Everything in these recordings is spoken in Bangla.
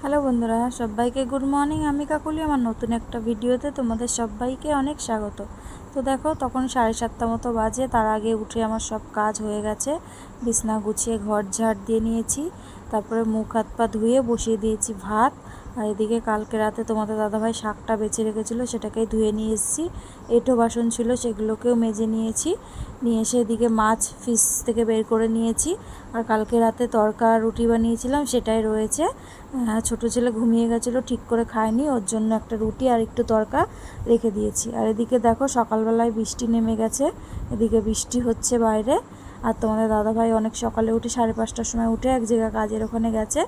হ্যালো বন্ধুরা, সবাইকে গুড মর্নিং। আমি কাকুলি আমার নতুন একটা ভিডিওতে তোমাদের সবাইকে অনেক স্বাগত। তো দেখো, তখন 7:30 মতো বাজে। তার আগে উঠে আমার সব কাজ হয়ে গেছে। বিছনা গুছিয়ে ঘর ঝাড় দিয়ে নিয়েছি, তারপরে মুখ হাত পা ধুয়ে বসিয়ে দিয়েছি ভাত। আর এদিকে কালকে রাতে তোমাদের দাদাভাই শাকটা বেঁচে রেখেছিলো, সেটাকেই ধুয়ে নিয়ে এসেছি। এঁটো বাসন ছিল, সেগুলোকেও মেজে নিয়েছি। নিয়ে এসে এদিকে মাছ ফ্রিজ থেকে বের করে নিয়েছি। আর কালকে রাতে তড়কা রুটি বানিয়েছিলাম, সেটাই রয়েছে। ছোটো ছেলে ঘুমিয়ে গেছিলো, ঠিক করে খায়নি, ওর জন্য একটা রুটি আর একটু তড়কা রেখে দিয়েছি। আর এদিকে দেখো, সকালবেলায় বৃষ্টি নেমে গেছে, এদিকে বৃষ্টি হচ্ছে বাইরে। আর তোমাদের দাদাভাই অনেক সকালে উঠে 5:30টার সময় উঠে এক জায়গায় কাজের ওখানে গেছে।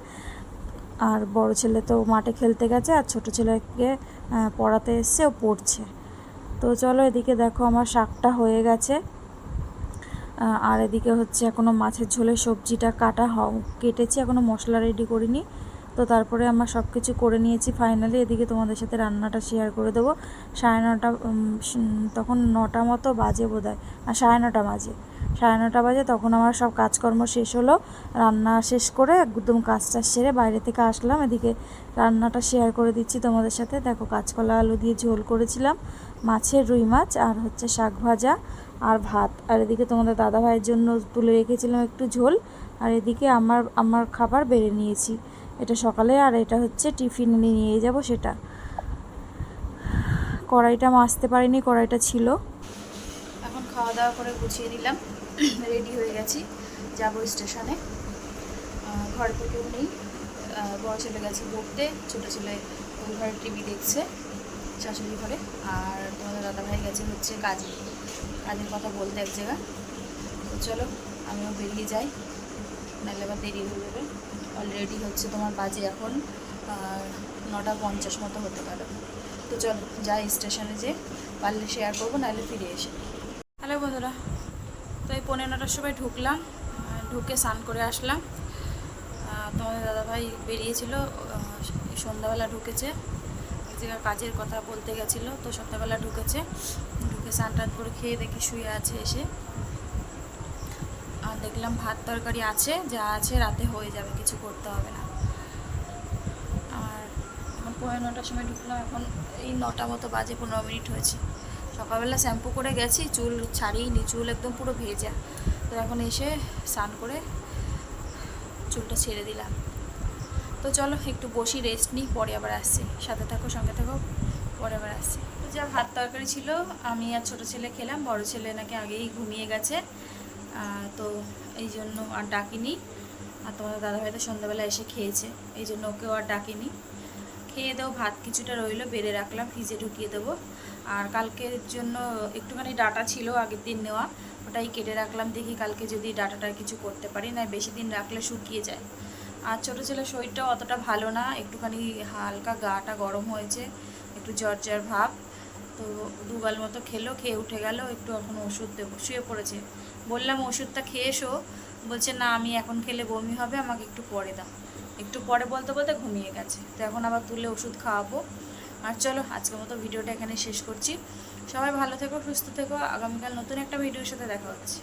আর বড় ছেলে তো মাঠে খেলতে গেছে, আর ছোটো ছেলেকে পড়াতে এসছে, ও পড়ছে। তো চলো, এদিকে দেখো আমার শাকটা হয়ে গেছে। আর এদিকে হচ্ছে এখনও মাছের ঝোলের সবজিটা কেটেছি, এখনও মশলা রেডি করিনি। তো তারপরে আমার সব কিছু করে নিয়েছি ফাইনালি। এদিকে তোমাদের সাথে রান্নাটা শেয়ার করে দেবো। 9:30 তখন 9টা মতো বাজে বোধহয়, আর 9:30 বাজে। 9:30 বাজে তখন আমার সব কাজকর্ম শেষ হলো। রান্না শেষ করে একদম কাজটা সেরে বাইরে থেকে আসলাম। এদিকে রান্নাটা শেয়ার করে দিচ্ছি তোমাদের সাথে। দেখো, কাঁচকলা আলু দিয়ে ঝোল করেছিলাম, মাছের রুই মাছ, আর হচ্ছে শাক ভাজা আর ভাত। আর এদিকে তোমাদের দাদাভাইয়ের জন্য তুলে রেখেছিলাম একটু ঝোল। আর এদিকে আমার খাবার বেড়ে নিয়েছি, এটা সকালে। আর এটা হচ্ছে টিফিন নিয়ে যাব সেটা। কড়াইটা মাজতে পারিনি, কড়াইটা ছিল। এখন খাওয়া দাওয়া করে গুছিয়ে নিলাম, রেডি হয়ে গেছি, যাব স্টেশনে। ঘরে তো কেউ নেই, বড় ছেলে গেছে পড়তে, ছোটো ছেলে ওই ঘরে টিভি দেখছে শাশুড়ি ঘরে। আর তোমাদের দাদাভাই গেছে হচ্ছে কাজের কথা বলতে এক জায়গায়। তো চলো, আমিও বেরিয়ে যাই, নাহলে আবার দেরি হয়ে যাবে। অলরেডি হচ্ছে তোমার বাজে এখন 9:50 মতো হতে পারে। তো চলো যাই স্টেশনে, যে পারলে শেয়ার করবো, নাহলে ফিরে এসে। হ্যালো বন্ধুরা, তো এই 9:15টার সময় ঢুকলাম, ঢুকে স্নান করে আসলাম। তোমাদের দাদাভাই বেরিয়েছিল, সন্ধ্যাবেলা ঢুকেছে, এক জায়গায় কাজের কথা বলতে গেছিলো। তো সন্ধ্যাবেলা ঢুকে স্নান টান করে খেয়ে দেখি শুয়ে আছে এসে। আর দেখলাম ভাত তরকারি আছে, যা আছে রাতে হয়ে যাবে, কিছু করতে হবে না। আর এখন 9:15টার সময় ঢুকলাম, এখন এই 9টা মতো বাজে, 15 মিনিট হয়েছে। সকালবেলা শ্যাম্পু করে গেছি, চুল ছাড়িয়েনি, চুল একদম পুরো ভেজা। তো এখন এসে স্নান করে চুলটা ছেড়ে দিলাম। তো চলো একটু বসি, রেস্ট নিই, পরে আবার আসছি। সাথে থাকো, সঙ্গে থাকো, পরে আবার আসছি। তো যা ভাত তরকারি ছিল আমি আর ছোটো ছেলে খেলাম, বড় ছেলে নাকি আগেই ঘুমিয়ে গেছে, তো এই জন্য আর ডাকিনি। আর তোমাদের দাদাভাই তো সন্ধ্যাবেলা এসে খেয়েছে, এই জন্য ওকেও আর ডাকিনি। খেয়ে দেবো, ভাত কিছুটা রইলো, বেড়ে রাখলাম, ফ্রিজে ঢুকিয়ে দেবো। আর কালকের জন্য একটুখানি ডাটা ছিল আগের দিন নেওয়া, ওটাই কেটে রাখলাম, দেখি কালকে যদি ডাটাটা কিছু করতে পারি, না বেশি দিন রাখলে শুকিয়ে যায়। আর ছোটো ছেলের শরীরটাও অতটা ভালো না, একটুখানি হালকা গাটা গরম হয়েছে, একটু জ্বর ভাব। তো 2 গাল মতো খেলো, খেয়ে উঠে গেল, একটু এখন ওষুধ দেবো, শুয়ে পড়েছে। বললাম ওষুধটা খেয়ে এসো, বলছে না আমি এখন খেলে বমি হবে, আমাকে একটু পরে দাও। একটু পরে বলতে বলতে ঘুমিয়ে গেছে। তো এখন আবার তুলে ওষুধ খাওয়াবো। আর চলো, আজকের মতো ভিডিওটা এখানে শেষ করছি। সবাই ভালো থেকো, সুস্থ থেকো, আগামীকাল নতুন একটা ভিডিওর সাথে দেখা হচ্ছে।